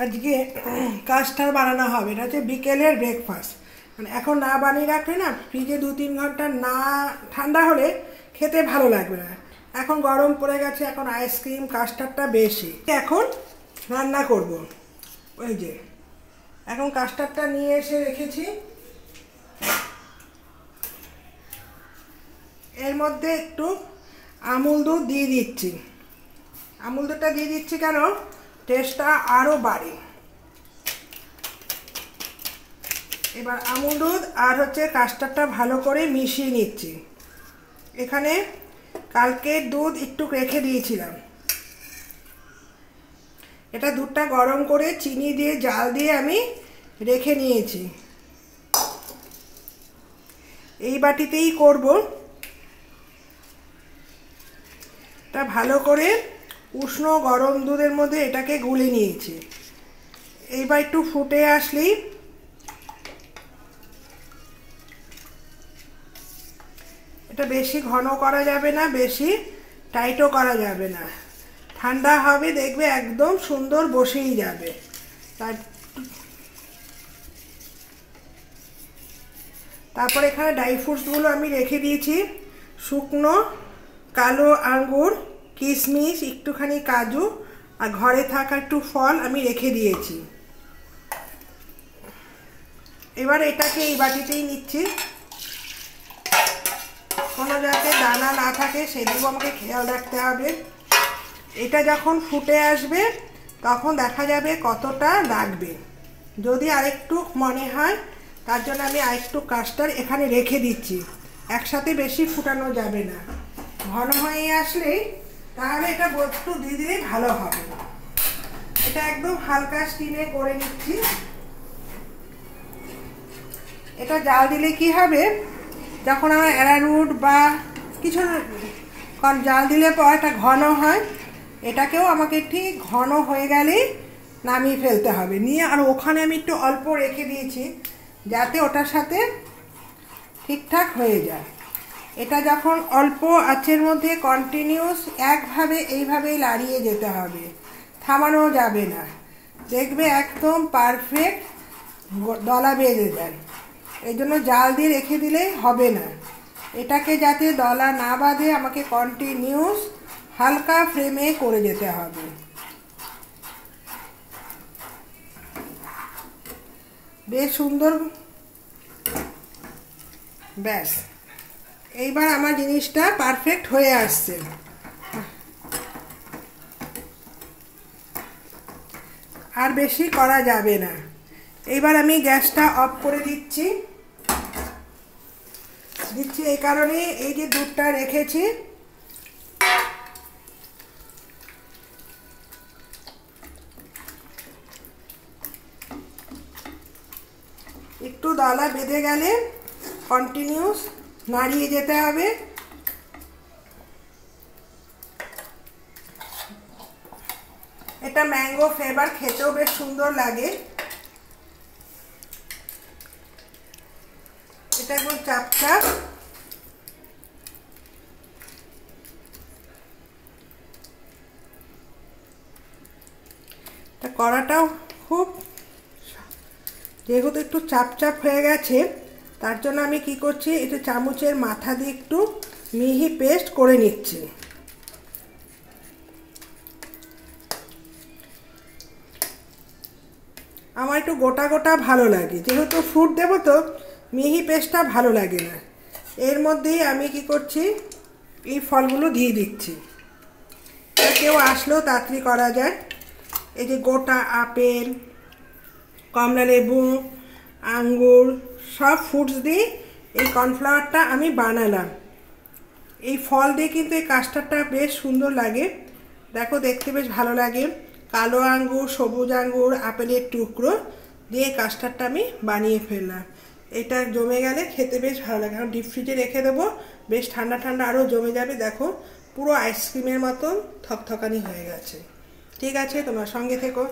আজকে কাস্টার্ড বানানো হবে। এটা হচ্ছে বিকেলের ব্রেকফাস্ট। মানে এখন না বানিয়ে রাখলে না, ফ্রিজে 2-3 ঘন্টা না ঠান্ডা হলে খেতে ভালো লাগবে না। এখন গরম পড়ে গেছে, এখন আইসক্রিম কাস্টার্ডটা বেশি। এখন রান্না করব। ওই যে এখন কাস্টার্ডটা নিয়ে এসে রেখেছি। এর মধ্যে একটু আমুল দুধ দিয়ে দিচ্ছি। আমুল দুধটা দিয়ে দিচ্ছি কেন, টেস্টটা আরও বাড়ে। এবার আমুল দুধ আর হচ্ছে কাস্টার্ডটা ভালো করে মিশিয়ে নিচ্ছি। এখানে কালকে দুধ একটু রেখে দিয়েছিলাম। এটা দুধটা গরম করে চিনি দিয়ে জাল দিয়ে আমি রেখে নিয়েছি। এই বাটিতেই করব। এটা ভালো করে উষ্ণ গরম দুধের মধ্যে এটাকে গুলে নিয়েছি। এইবার একটু ফুটে আসলেই এটা বেশি ঘন করা যাবে না, বেশি টাইটও করা যাবে না। ঠান্ডা হবে, দেখবে একদম সুন্দর বসেই যাবে। তারপর এখানে ড্রাই ফ্রুটসগুলো আমি রেখে দিয়েছি। শুকনো কালো আঙ্গুর, কিশমিশ, একটুখানি কাজু আর ঘরে থাকা একটু ফল আমি রেখে দিয়েছি। এবার এটাকে এই বাটিতেই নিচ্ছি। কোনো যাতে দানা না থাকে সেদিকেও আমাকে খেয়াল রাখতে হবে। এটা যখন ফুটে আসবে তখন দেখা যাবে কতটা লাগবে। যদি আরেকটু মনে হয়, তার জন্য আমি আরেকটু কাস্টার্ড এখানে রেখে দিচ্ছি। একসাথে বেশি ফুটানো যাবে না। ঘন হয়ে আসলে তাহলে এটা একটু দিয়ে দিলে ভালো হবে। এটা একদম হালকা স্টিমে করে নিচ্ছি। এটা জাল দিলে কি হবে, যখন আমার অ্যারারুট বা কিছু জাল দিলে পর এটা ঘন হয়, এটাকেও আমাকে ঠিক ঘন হয়ে গেলেই নামিয়ে ফেলতে হবে। নিয়ে আর ওখানে আমি একটু অল্প রেখে দিয়েছি যাতে ওটার সাথে ঠিকঠাক হয়ে যায়। এটা যখন অল্প আঁচের মধ্যে কন্টিনিউস একভাবে এইভাবেই লাড়িয়ে যেতে হবে, থামানো যাবে না। দেখবে একদম পারফেক্ট দলা বেঁধে যায়। এই জন্য জাল দিয়ে রেখে দিলে হবে না। এটাকে যাতে দলা না বাঁধে আমাকে কন্টিনিউস হালকা ফ্লেমে করে যেতে হবে। বেশ সুন্দর। ব্যাস, এইবার আমার জিনিসটা পারফেক্ট হয়ে আসছে। আর বেশি করা যাবে না। এইবার আমি গ্যাসটা অফ করে দিচ্ছি। এই কারণে এই যে দুধটা রেখেছি, একটু দলা বেঁধে গেলে কন্টিনিউস নাড়িয়ে যেতে হবে। এটা ম্যাঙ্গো ফ্লেভার, খেতেও বেশ সুন্দর লাগে। এটা একদম চাপচাপ। এটা কড়াটাও খুব, যেহেতু একটু চাপচাপ হয়ে গেছে, তার জন্য আমি কি করছি, এটা চামচের মাথা দিয়ে একটু মিহি পেস্ট করে নিচ্ছি। আমার একটু গোটা গোটা ভালো লাগে, যেহেতু ফ্রুট দেবো তো মিহি পেস্টটা ভালো লাগে না। এর মধ্যেই আমি কি করছি, এই ফলগুলো দিয়ে দিচ্ছি। কেউ আসলেও তাড়াতাড়ি করা যায়। এই যে গোটা আপেল, কমলা লেবু, আঙ্গুর, সব ফ্রুটস দিয়ে এই কর্নফ্লাওয়ারটা আমি বানালাম। এই ফল দিয়ে কিন্তু এই কাস্টার্ডটা বেশ সুন্দর লাগে। দেখো, দেখতে বেশ ভালো লাগে। কালো আঙ্গুর, সবুজ আঙ্গুর, আপেলের টুকরো দিয়ে কাস্টার্ডটা আমি বানিয়ে ফেললাম। এটা জমে গেলে খেতে বেশ ভালো লাগে। এখন ডিপ ফ্রিজে রেখে দেবো, বেশ ঠান্ডা ঠান্ডা আরও জমে যাবে। দেখো, পুরো আইসক্রিমের মতন থকথকানি হয়ে গেছে। ঠিক আছে, তোমার সঙ্গে থেকো।